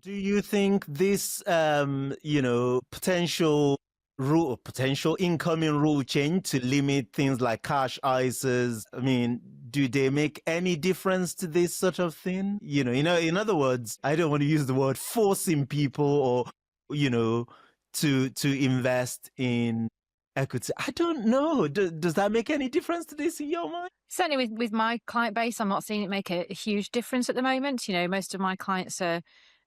Do you think this, potential incoming rule change to limit things like cash ISAs, I mean, do they make any difference to this sort of thing? In other words, I don't want to use the word forcing people or, to invest in equity. I don't know. Does that make any difference to this in your mind? Certainly with my client base, I'm not seeing it make a huge difference at the moment. Most of my clients are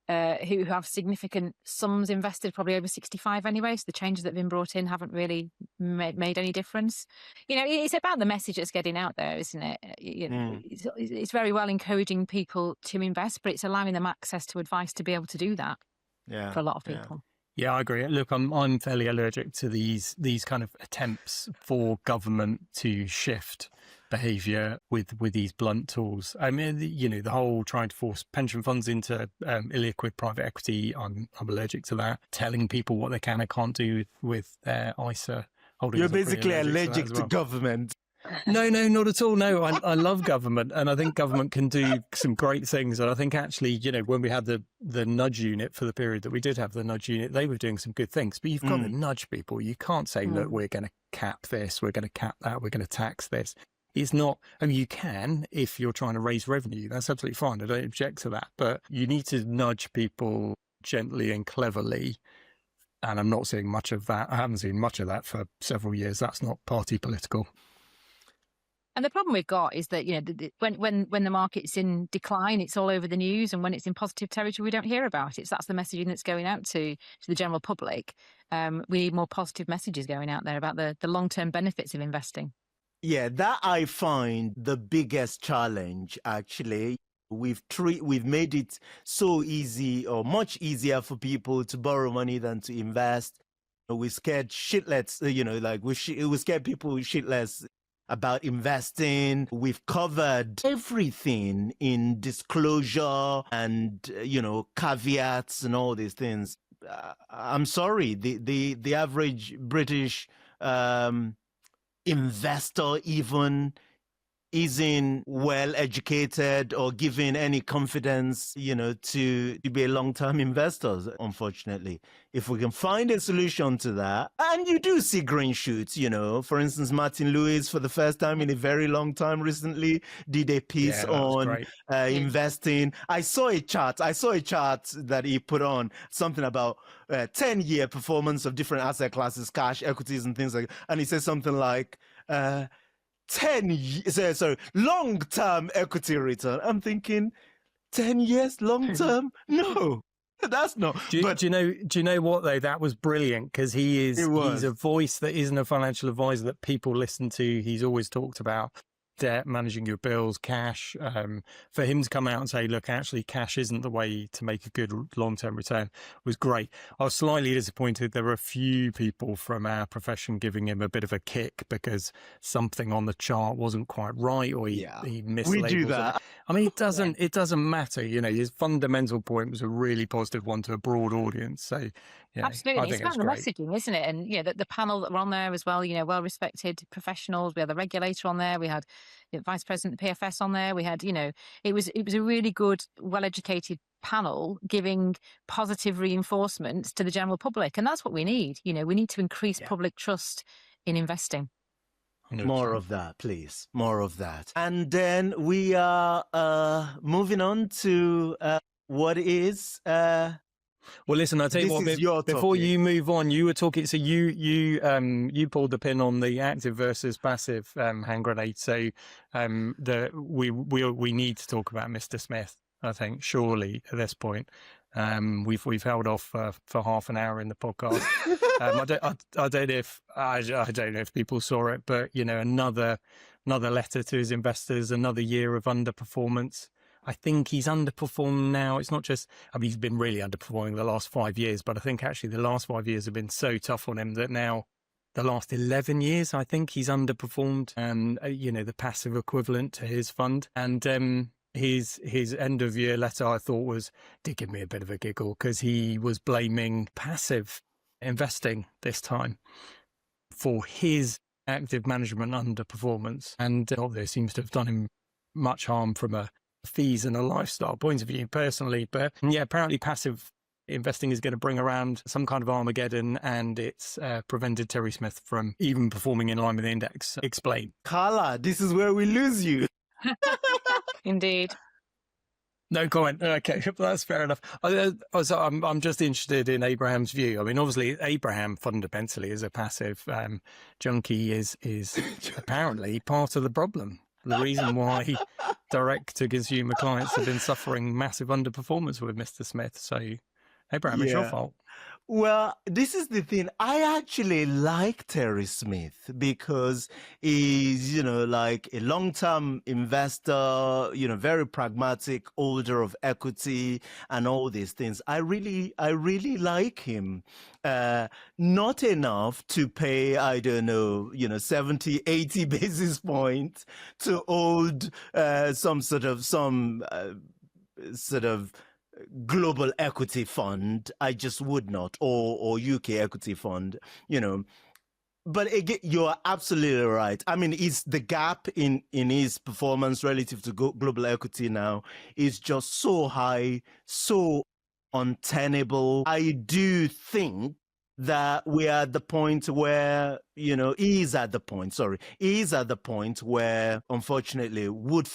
who have significant sums invested, probably over 65 anyway. So the changes that have been brought in haven't really made any difference. It's about the message that's getting out there, isn't it? It's very well encouraging people to invest, but it's allowing them access to advice to be able to do that for a lot of people. Yeah, I agree. Look, I'm fairly allergic to these kind of attempts for government to shift behaviour with these blunt tools. I mean, the whole trying to force pension funds into illiquid private equity. I'm allergic to that. Telling people what they can and can't do with their ISA holdings. You're basically allergic to government. No, not at all. No, I love government, and I think government can do some great things. And I think actually, when we had the nudge unit for the period that we did have the nudge unit, they were doing some good things. But you've got to nudge people. You can't say, look, we're going to cap this, we're going to cap that, we're going to tax this. It's not, I mean, you can if you're trying to raise revenue. That's absolutely fine. I don't object to that. But you need to nudge people gently and cleverly. And I'm not seeing much of that. I haven't seen much of that for several years. That's not party political. And the problem we've got is that, when the market's in decline, it's all over the news. And when it's in positive territory, we don't hear about it. So that's the messaging that's going out to the general public. We need more positive messages going out there about the long-term benefits of investing. Yeah, that I find the biggest challenge, actually. We've made it so easy or much easier for people to borrow money than to invest. We scared shitless, we scared people shitless about investing. We've covered everything in disclosure and, caveats and all these things. I'm sorry, the average British investor even isn't well educated or given any confidence, to be long-term investors, unfortunately. If we can find a solution to that, and you do see green shoots, for instance, Martin Lewis, for the first time in a very long time recently, did a piece on investing. I saw a chart that he put on, something about 10-year performance of different asset classes, cash, equities, and things like that. And he says something like, 10 years, long-term equity return. I'm thinking, 10 years long-term? No, that's not. Do you know what though? That was brilliant because he's a voice that isn't a financial advisor that people listen to. He's always talked about debt, managing your bills, cash. For him to come out and say, look, actually cash isn't the way to make a good long-term return was great. I was slightly disappointed. There were a few people from our profession giving him a bit of a kick because something on the chart wasn't quite right or he mislabeled. We do that. I mean, it doesn't matter. His fundamental point was a really positive one to a broad audience. So absolutely, it's about the messaging, isn't it? And the panel that were on there as well, well-respected professionals. We had the regulator on there. We had the vice president of the PFS on there. We had, it was a really good, well-educated panel giving positive reinforcements to the general public, and that's what we need. We need to increase public trust in investing. 100%. More of that, please. More of that. And then we are moving on to what is. Well, listen, I'll tell you what, before you move on, you were talking, so you pulled the pin on the active versus passive hand grenade. So we need to talk about Mr. Smith, I think, surely at this point. We've held off for half an hour in the podcast. I don't know if people saw it, but another letter to his investors, another year of underperformance. I think he's underperformed now. It's not just, he's been really underperforming the last 5 years, but I think actually the last 5 years have been so tough on him that now the last 11 years, I think he's underperformed, the passive equivalent to his fund. And his end of year letter, I thought did give me a bit of a giggle because he was blaming passive investing this time for his active management underperformance. And this seems to have done him much harm from a fees and a lifestyle point of view personally. But yeah, apparently passive investing is going to bring around some kind of Armageddon, and it's prevented Terry Smith from even performing in line with the index. Explain. Carla, this is where we lose you. Indeed. No comment. Okay, that's fair enough. I'm just interested in Abraham's view. I mean, obviously, Abraham fundamentally is a passive junkie is apparently part of the problem. The reason why direct-to-consumer clients have been suffering massive underperformance with Mr. Smith. So, Abraham, it's your fault. Well, this is the thing. I actually like Terry Smith because he's, like a long-term investor, very pragmatic, holder of equity and all these things. I really like him. Not enough to pay, I don't know, 70, 80 basis points to hold some sort of global equity fund. I just would not, or UK equity fund, But again, you're absolutely right. I mean, it's the gap in his performance relative to global equity now is just so high, so untenable. I do think that we are at the point where, he is at the point where, unfortunately, Wood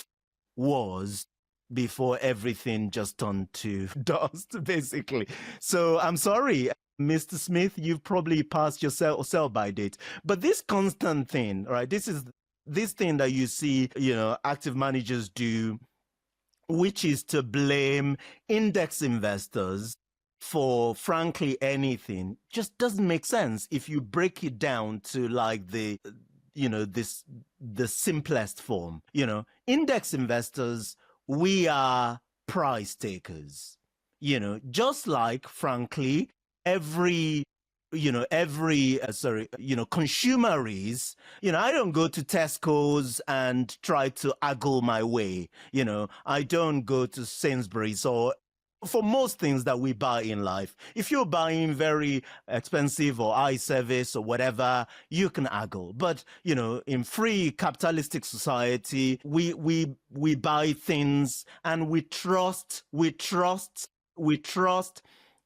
was before everything just turned to dust, basically. So I'm sorry, Mr. Smith, you've probably passed your sell-by date. But this constant thing, right? This thing that you see, active managers do, which is to blame index investors for frankly anything, just doesn't make sense if you break it down to like the simplest form. Index investors, we are price takers, just frankly, every consumer is, I don't go to Tesco's and try to haggle my way. I don't go to Sainsbury's or for most things that we buy in life. If you're buying very expensive or high service or whatever, you can haggle. But, in free capitalistic society, we buy things and we trust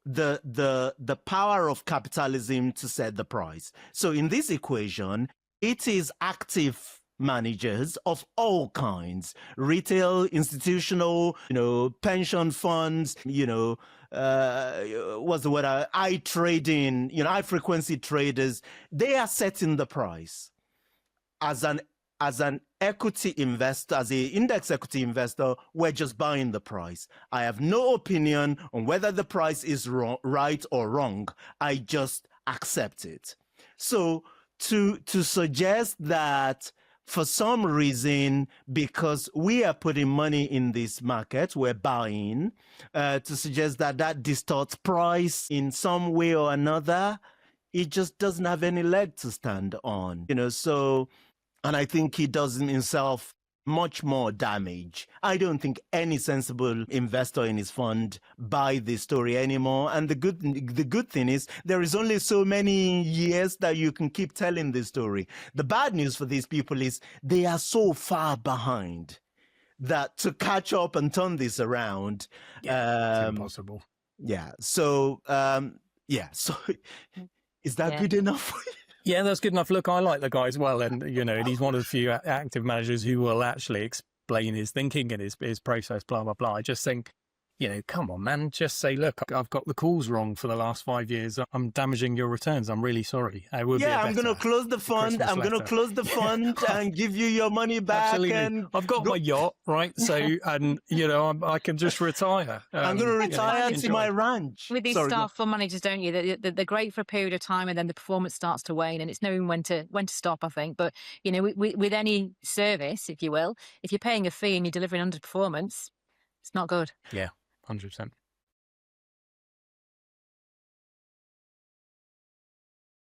the power of capitalism to set the price. So in this equation, it is active managers of all kinds, retail, institutional, pension funds, what's the word? High trading, high frequency traders. They are setting the price. As an equity investor, as an index equity investor, we're just buying the price. I have no opinion on whether the price is right or wrong. I just accept it. So to suggest that for some reason, because we are putting money in this market, we're buying, to suggest that distorts price in some way or another, it just doesn't have any leg to stand on. And I think he does himself much more damage. I don't think any sensible investor in his fund buy this story anymore. And the good thing is there is only so many years that you can keep telling this story. The bad news for these people is they are so far behind that to catch up and turn this around, it's impossible. Yeah. So, So is that good enough for you? Yeah, that's good enough. Look, I like the guy as well. And, he's one of the few active managers who will actually explain his thinking and his process, blah, blah, blah. I just think, come on, man, just say, look, I've got the calls wrong for the last 5 years. I'm damaging your returns. I'm really sorry. I'm going to close the fund. I'm going to close the fund and give you your money back. Absolutely. And I've got my yacht, right? So, and, I can just retire. I'm going to retire to my ranch. With these staff fund managers, don't you? They're great for a period of time and then the performance starts to wane and it's knowing when to stop, I think. But, with any service, if you will, if you're paying a fee and you're delivering underperformance, it's not good. Yeah. 100%.